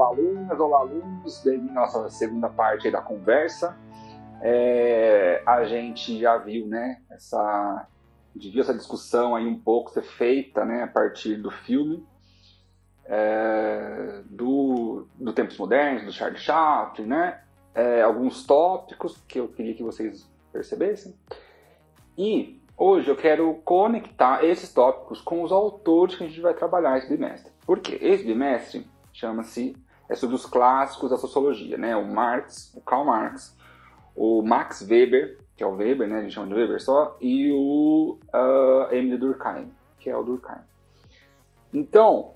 olá alunas, olá alunos, bem-vindo à nossa segunda parte aí da conversa. A gente já viu, né, essa discussão aí um pouco ser feita, né, a partir do filme do Tempos Modernos, do Charlie Chaplin, né, alguns tópicos que eu queria que vocês percebessem. E hoje eu quero conectar esses tópicos com os autores que a gente vai trabalhar esse bimestre. Por quê? Esse bimestre é sobre os clássicos da sociologia, né? O Marx, o Karl Marx, o Max Weber, que é o Weber, né? A gente chama de Weber só, e o Emile Durkheim, que é o Durkheim. Então,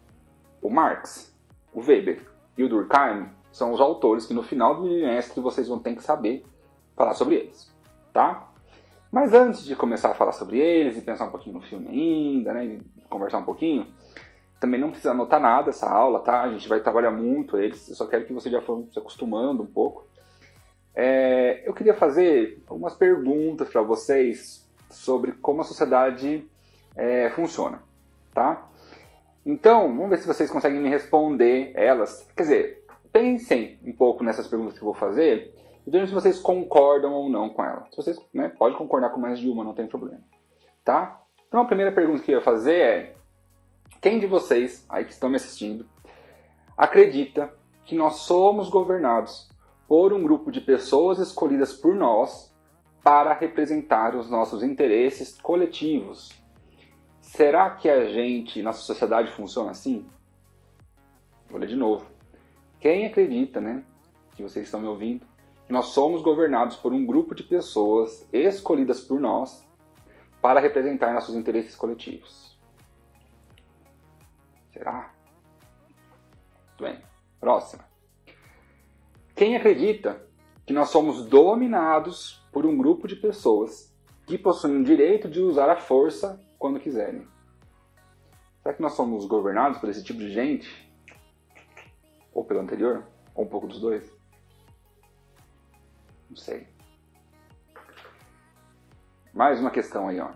o Marx, o Weber e o Durkheim são os autores que no final do bimestre vocês vão ter que saber falar sobre eles, tá? Mas antes de começar a falar sobre eles e pensar um pouquinho no filme ainda, né? E conversar um pouquinho, também não precisa anotar nada essa aula, tá? A gente vai trabalhar muito eles, eu só quero que vocês já foram se acostumando um pouco. Eu queria fazer algumas perguntas para vocês sobre como a sociedade funciona, tá? Então, vamos ver se vocês conseguem me responder elas. Quer dizer, pensem um pouco nessas perguntas que eu vou fazer e vejam se vocês concordam ou não com elas. Se vocês, né, podem concordar com mais de uma, não tem problema, tá? Então, a primeira pergunta que eu ia fazer é: quem de vocês, aí que estão me assistindo, acredita que nós somos governados por um grupo de pessoas escolhidas por nós para representar os nossos interesses coletivos? Será que a gente, nossa sociedade, funciona assim? Vou ler de novo. Quem acredita, né, que vocês estão me ouvindo, que nós somos governados por um grupo de pessoas escolhidas por nós para representar nossos interesses coletivos? Será? Muito bem. Próxima. Quem acredita que nós somos dominados por um grupo de pessoas que possuem o direito de usar a força quando quiserem? Será que nós somos governados por esse tipo de gente? Ou pelo anterior? Ou um pouco dos dois? Não sei. Mais uma questão aí, ó.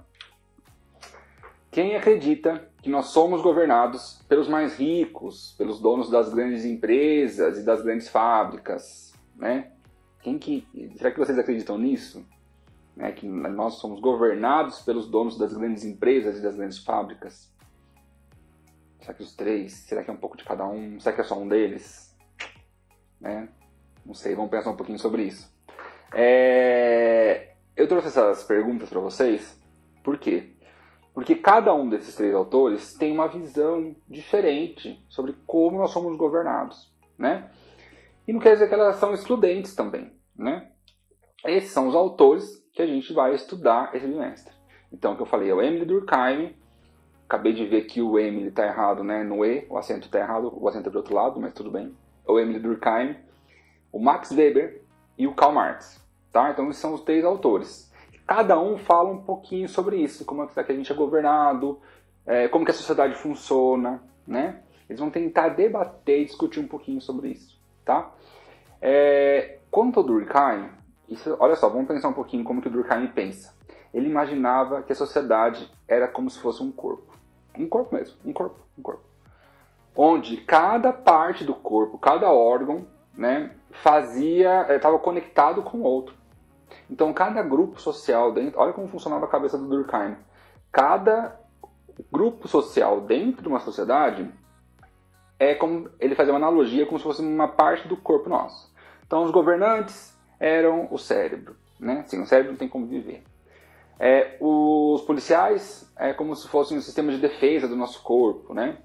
Quem acredita que nós somos governados pelos mais ricos, pelos donos das grandes empresas e das grandes fábricas, né? Será que vocês acreditam nisso? Né? Que nós somos governados pelos donos das grandes empresas e das grandes fábricas? Será que os três? Será que é um pouco de cada um? Será que é só um deles? Né? Não sei, vamos pensar um pouquinho sobre isso. Eu trouxe essas perguntas para vocês, por quê? Porque cada um desses três autores tem uma visão diferente sobre como nós somos governados, né? E não quer dizer que elas são excludentes também, né? Esses são os autores que a gente vai estudar esse bimestre. Então, o que eu falei é o Emile Durkheim. Acabei de ver que o Emile está errado, né? No E, o acento está errado, o acento é do outro lado, mas tudo bem. O Emile Durkheim, o Max Weber e o Karl Marx, tá? Então, esses são os três autores. Cada um fala um pouquinho sobre isso, como é que a gente é governado, como que a sociedade funciona, né? Eles vão tentar debater e discutir um pouquinho sobre isso, tá? Quanto ao Durkheim, olha só, vamos pensar um pouquinho como que o Durkheim pensa. Ele imaginava que a sociedade era como se fosse um corpo. Um corpo mesmo, um corpo. Onde cada parte do corpo, cada órgão, né, estava conectado com o outro. Então, cada grupo social dentro... Olha como funcionava a cabeça do Durkheim. Cada grupo social dentro de uma sociedade como ele fazia uma analogia como se fosse uma parte do corpo nosso. Então, os governantes eram o cérebro, né? Sem o cérebro não tem como viver. Os policiais como se fossem um sistema de defesa do nosso corpo, né?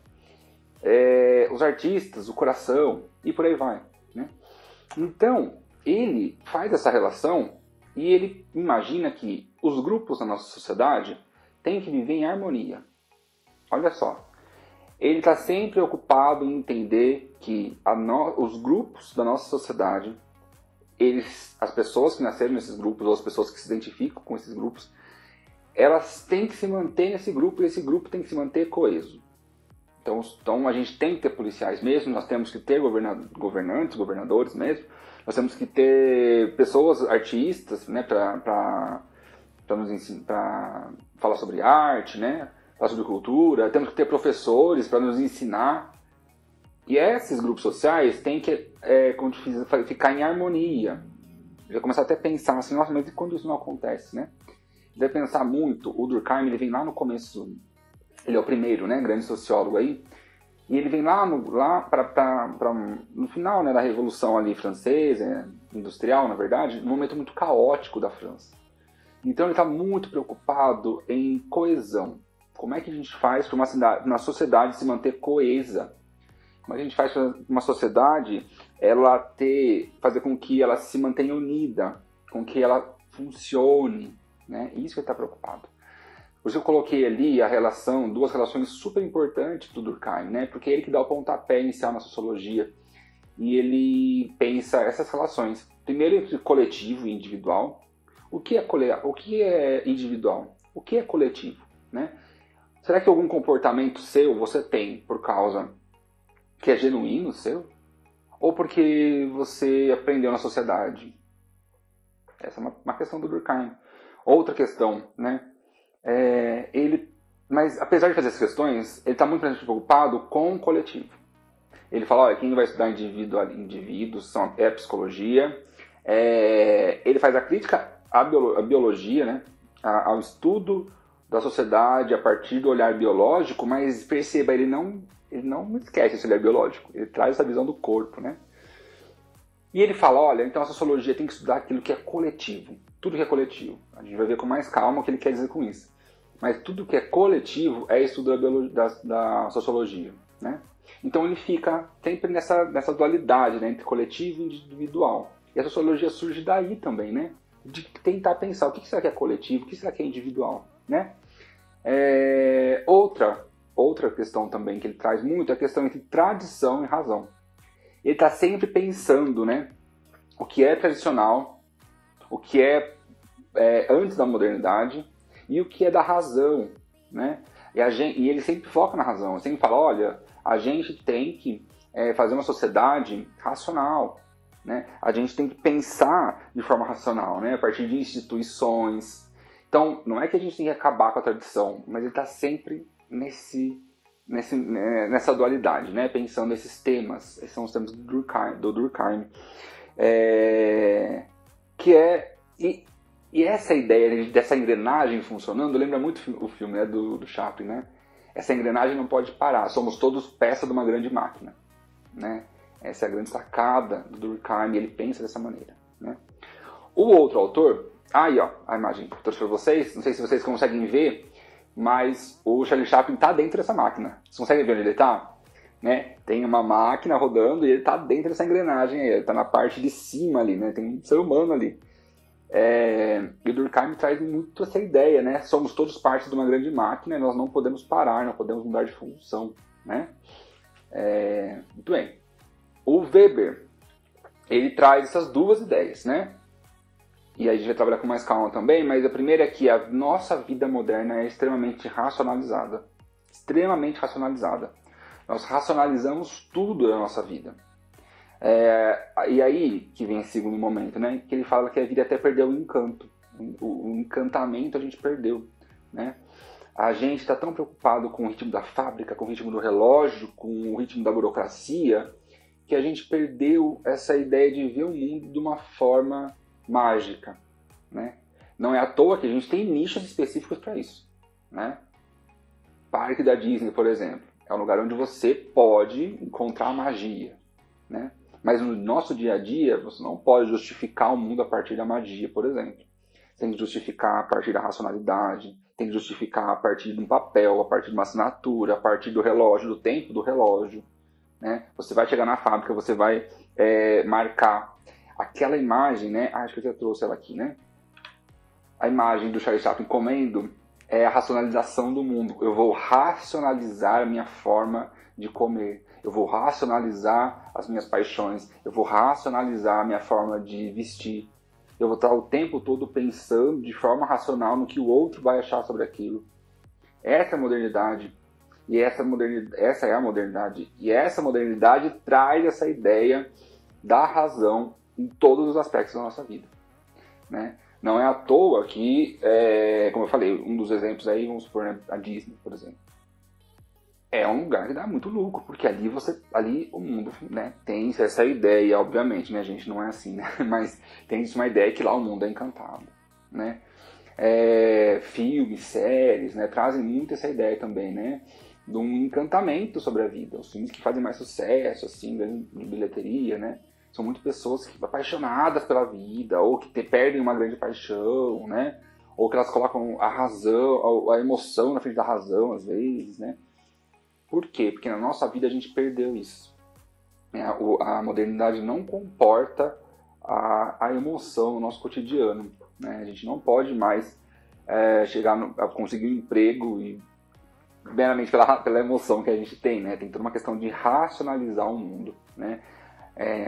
Os artistas, o coração, e por aí vai, né? Então, ele faz essa relação e ele imagina que os grupos da nossa sociedade têm que viver em harmonia. Olha só. Ele está sempre ocupado em entender que os grupos da nossa sociedade, as pessoas que nasceram nesses grupos, ou as pessoas que se identificam com esses grupos, elas têm que se manter nesse grupo e esse grupo tem que se manter coeso. Então a gente tem que ter policiais mesmo, nós temos que ter governantes, governadores mesmo, nós temos que ter pessoas, artistas, né, para falar sobre arte, né, falar sobre cultura, temos que ter professores para nos ensinar. E esses grupos sociais têm que ficar em harmonia. Já começar até a pensar assim, nossa, mas e quando isso não acontece, né? Vai pensar muito, o Durkheim, ele vem lá no começo, ele é o primeiro, né, grande sociólogo aí, e ele vem lá no final, né, da Revolução ali francesa, industrial, na verdade, num momento muito caótico da França. Então ele está muito preocupado em coesão. Como é que a gente faz para uma sociedade se manter coesa? Como é que a gente faz para uma sociedade fazer com que ela se mantenha unida, com que ela funcione, né? Isso que ele está preocupado. Por isso eu coloquei ali duas relações super importantes do Durkheim, né? Porque é ele que dá o pontapé inicial na sociologia. E ele pensa essas relações. Primeiro entre coletivo e individual. O que é individual? O que é coletivo, né? Será que algum comportamento seu você tem por causa que é genuíno seu? Ou porque você aprendeu na sociedade? Essa é uma questão do Durkheim. Outra questão, né? Mas apesar de fazer essas questões, ele está muito preocupado com o coletivo. Ele fala, olha, quem vai estudar indivíduos é a psicologia. Ele faz a crítica à biologia, né? Ao estudo da sociedade a partir do olhar biológico, mas perceba, ele não esquece esse olhar biológico. Ele traz essa visão do corpo, né? E ele fala, olha, então a sociologia tem que estudar aquilo que é coletivo. Tudo que é coletivo. A gente vai ver com mais calma o que ele quer dizer com isso. Mas tudo que é coletivo é estudo da sociologia, né? Então ele fica sempre nessa dualidade, né, entre coletivo e individual. E a sociologia surge daí também, né? De tentar pensar o que será que é coletivo, o que será que é individual, né? Outra questão também que ele traz muito é a questão entre tradição e razão. Ele está sempre pensando, né, o que é tradicional, o que é antes da modernidade e o que é da razão, né? E ele sempre foca na razão, ele sempre fala, olha, a gente tem que fazer uma sociedade racional, né? A gente tem que pensar de forma racional, né? A partir de instituições. Então, não é que a gente tem que acabar com a tradição, mas ele está sempre nessa dualidade, né? Pensando nesses temas. Esses são os temas do Durkheim. E essa ideia dessa engrenagem funcionando lembra muito o filme, né, do Chaplin, né? Essa engrenagem não pode parar, somos todos peça de uma grande máquina, né? Essa é a grande sacada do Durkheim, ele pensa dessa maneira, né? O outro autor, aí ó, a imagem que eu trouxe para vocês, não sei se vocês conseguem ver, mas o Charlie Chaplin está dentro dessa máquina. Vocês conseguem ver onde ele está? Né? Tem uma máquina rodando e ele está dentro dessa engrenagem aí, ele está na parte de cima ali, né? Tem um ser humano ali. E o Durkheim traz muito essa ideia, né? Somos todos parte de uma grande máquina e nós não podemos parar, não podemos mudar de função, né? Muito bem. O Weber, ele traz essas duas ideias, né? E aí a gente vai trabalhar com mais calma também, mas a primeira é que a nossa vida moderna é extremamente racionalizada. Extremamente racionalizada. Nós racionalizamos tudo da nossa vida. E aí que vem esse segundo momento, né? Que ele fala que a vida até perdeu o encanto. O encantamento a gente perdeu, né? A gente está tão preocupado com o ritmo da fábrica, com o ritmo do relógio, com o ritmo da burocracia, que a gente perdeu essa ideia de ver o mundo de uma forma mágica, né? Não é à toa que a gente tem nichos específicos para isso, né? Parque da Disney, por exemplo, é um lugar onde você pode encontrar magia, né? Mas no nosso dia a dia, você não pode justificar o mundo a partir da magia, por exemplo. Você tem que justificar a partir da racionalidade, tem que justificar a partir de um papel, a partir de uma assinatura, a partir do relógio, do tempo do relógio, né? Você vai chegar na fábrica, você vai marcar aquela imagem, né? Acho que eu já trouxe ela aqui, né? A imagem do Charlie Chaplin comendo é a racionalização do mundo. Eu vou racionalizar a minha forma de comer. Eu vou racionalizar as minhas paixões. Eu vou racionalizar a minha forma de vestir. Eu vou estar o tempo todo pensando de forma racional no que o outro vai achar sobre aquilo. Essa é a modernidade. E essa é a modernidade. E essa modernidade traz essa ideia da razão em todos os aspectos da nossa vida, né? Não é à toa que, como eu falei, um dos exemplos aí, vamos supor, né, a Disney, por exemplo. é um lugar que dá muito lucro, porque ali o mundo, né, tem essa ideia, obviamente, né, a gente não é assim, né, mas tem uma ideia que lá o mundo é encantado, né. Filmes, séries, né, trazem muito essa ideia também, né, de um encantamento sobre a vida. Os filmes que fazem mais sucesso, assim, de bilheteria, né, são muito pessoas que apaixonadas pela vida, ou que perdem uma grande paixão, né, ou que elas colocam a razão, a emoção na frente da razão, às vezes, né. Por quê? Porque na nossa vida a gente perdeu isso. A modernidade não comporta a emoção no nosso cotidiano, né? A gente não pode mais chegar a conseguir um emprego e meramente pela emoção que a gente tem, né? Tem toda uma questão de racionalizar o mundo, né?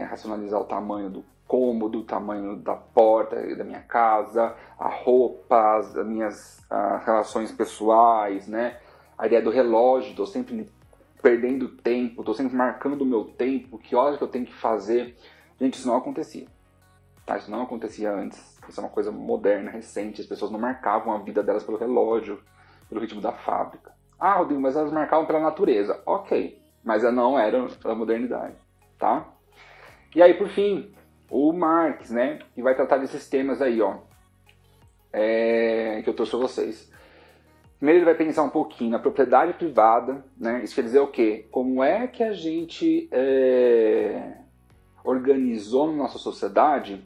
Racionalizar o tamanho do cômodo, o tamanho da porta da minha casa, a roupa, as minhas relações pessoais, né? A ideia do relógio, estou sempre perdendo tempo, estou sempre marcando o meu tempo, que horas que eu tenho que fazer. Gente, isso não acontecia. Tá? Isso não acontecia antes. Isso é uma coisa moderna, recente. As pessoas não marcavam a vida delas pelo relógio, pelo ritmo da fábrica. Ah, Rodrigo, mas elas marcavam pela natureza. Ok, mas não era a modernidade. Tá? E aí, por fim, o Marx, né, que vai tratar desses temas aí, ó, que eu trouxe para vocês. Primeiro ele vai pensar um pouquinho na propriedade privada, né? Isso quer dizer o quê? Como é que a gente organizou na nossa sociedade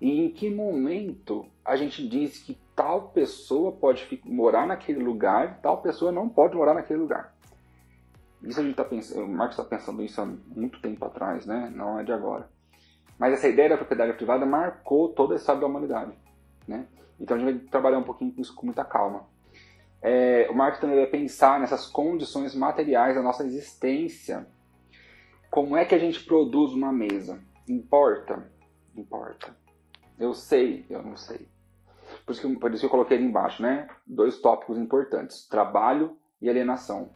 e em que momento a gente diz que tal pessoa pode morar naquele lugar e tal pessoa não pode morar naquele lugar. Isso a gente está pensando, o Marx está pensando isso há muito tempo atrás, né? Não é de agora. Mas essa ideia da propriedade privada marcou toda a história da humanidade, né? Então a gente vai trabalhar um pouquinho com isso com muita calma. O Marx também vai pensar nessas condições materiais da nossa existência. Como é que a gente produz uma mesa? Importa? Importa. Eu sei, eu não sei. Por isso que eu coloquei ali embaixo, né? 2 tópicos importantes. Trabalho e alienação.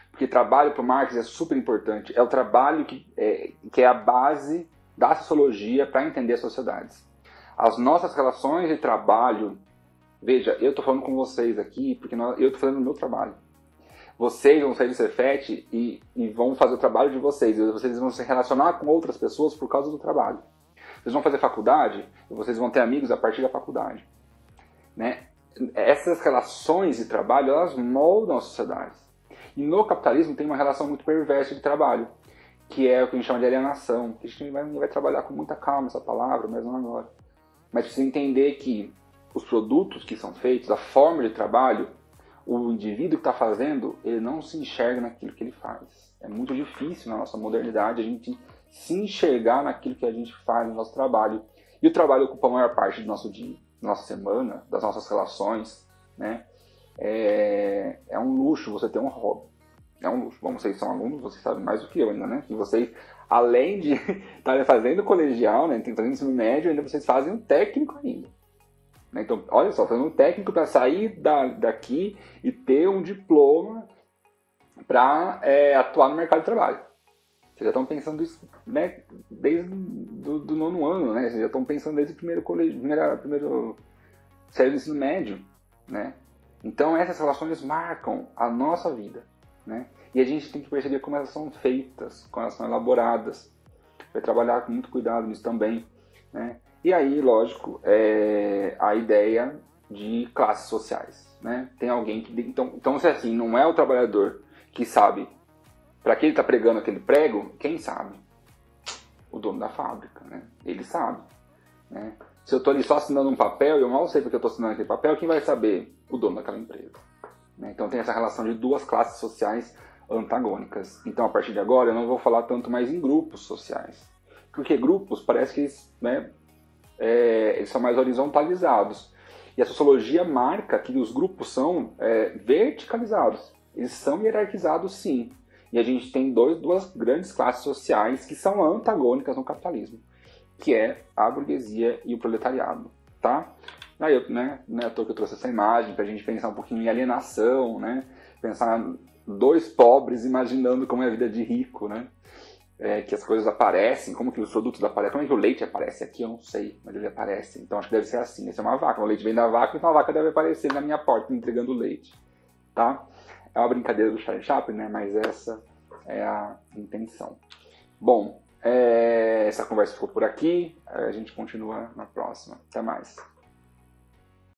Porque trabalho para o Marx é super importante. É o trabalho que é a base da sociologia para entender as sociedades. As nossas relações de trabalho... Veja, eu estou falando com vocês aqui porque eu estou fazendo o meu trabalho. Vocês vão sair do Cefet e vão fazer o trabalho de vocês. Vocês vão se relacionar com outras pessoas por causa do trabalho. Vocês vão fazer faculdade e vocês vão ter amigos a partir da faculdade. Né? Essas relações de trabalho, elas moldam as sociedades. E no capitalismo tem uma relação muito perversa de trabalho, que é o que a gente chama de alienação. A gente vai trabalhar com muita calma essa palavra, mas não agora. Mas precisa entender que os produtos que são feitos, a forma de trabalho, o indivíduo que está fazendo, ele não se enxerga naquilo que ele faz. É muito difícil na nossa modernidade a gente se enxergar naquilo que a gente faz no nosso trabalho. E o trabalho ocupa a maior parte do nosso dia, da nossa semana, das nossas relações, né? É um luxo você ter um hobby. É um luxo. Bom, vocês são alunos, vocês sabem mais do que eu ainda, né? Que vocês, além de estarem fazendo colegial, né, fazendo ensino médio, ainda vocês fazem um técnico ainda. Então, olha só, fazendo um técnico para sair daqui e ter um diploma para atuar no mercado de trabalho. Vocês já estão pensando isso, né, desde do 9º ano, né? Vocês já estão pensando desde o primeiro série do ensino médio, né? Então, essas relações marcam a nossa vida, né? E a gente tem que perceber como elas são feitas, como elas são elaboradas. Vai trabalhar com muito cuidado nisso também, né? E aí, lógico, a ideia de classes sociais, né? Tem alguém que... Então, se assim, não é o trabalhador que sabe para que ele está pregando aquele prego, quem sabe? O dono da fábrica, né? Ele sabe, né? Se eu estou ali só assinando um papel e eu mal sei porque eu estou assinando aquele papel, quem vai saber? O dono daquela empresa. Né? Então tem essa relação de 2 classes sociais antagônicas. Então, a partir de agora, eu não vou falar tanto mais em grupos sociais. Porque grupos, parece que eles são mais horizontalizados. E a sociologia marca que os grupos são verticalizados. Eles são hierarquizados, sim. E a gente tem 2 grandes classes sociais que são antagônicas no capitalismo, que é a burguesia e o proletariado. Tá? Aí não é à toa que eu trouxe essa imagem para a gente pensar um pouquinho em alienação, né? Pensar 2 pobres imaginando como é a vida de rico, né? Que as coisas aparecem, como que os produtos aparecem, como é que o leite aparece aqui, eu não sei, mas ele aparece. Então acho que deve ser assim, essa é uma vaca, o leite vem da vaca, então a vaca deve aparecer na minha porta me entregando leite, tá? É uma brincadeira do Charlie Chaplin, né? Mas essa é a intenção. Bom, essa conversa ficou por aqui. A gente continua na próxima. Até mais.